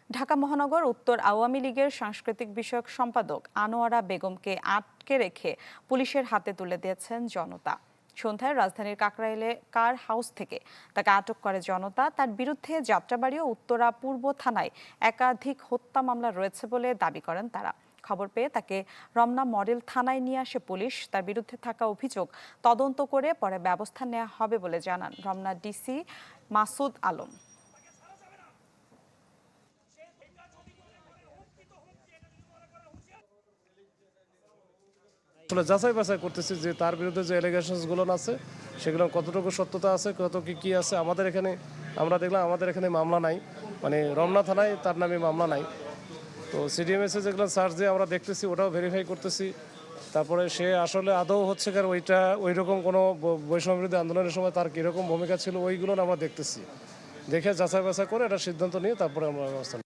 ঢাকা মহানগর উত্তর আওয়ামী লীগের সাংস্কৃতিক বিষয়ক সম্পাদক আনোয়ারা বেগমকে আটকে রেখে পুলিশের হাতে তুলে দিয়েছেন জনতা। সন্ধ্যায় রাজধানীর কাকরাইলে কার হাউস থেকে তাকে আটক করে জনতা। তার বিরুদ্ধে যাত্রাবাড়ী ও উত্তরা পূর্ব থানায় একাধিক হত্যা মামলা রয়েছে বলে দাবি করেন তারা। খবর পেয়ে তাকে রমনা মডেল থানায় নিয়ে আসে পুলিশ। তার বিরুদ্ধে থাকা অভিযোগ তদন্ত করে পরে ব্যবস্থা নেওয়া হবে বলে জানান রমনা ডিসি মাসুদ আলম। আসলে যাচাই বাছাই করতেছি যে তার বিরুদ্ধে যে অ্যালিগেশনসগুলো আছে সেগুলো কতটুকু সত্যতা আছে, কত কি আছে। আমাদের এখানে আমরা দেখলাম আমাদের এখানে মামলা নাই, মানে রমনা থানায় তার নামে মামলা নাই। তো সিডিএমএসে যেগুলো সার্চ দিয়ে আমরা দেখতেছি, ওটাও ভেরিফাই করতেছি। তারপরে সে আসলে আদৌ হচ্ছে কার ওইটা ওই রকম কোনো বৈষম্য বিরোধী আন্দোলনের সময় তার কীরকম ভূমিকা ছিল ওইগুলো আমরা দেখতেছি। দেখে যাচাই বাছাই করে এটা সিদ্ধান্ত নিয়ে তারপরে আমরা ব্যবস্থা নেব।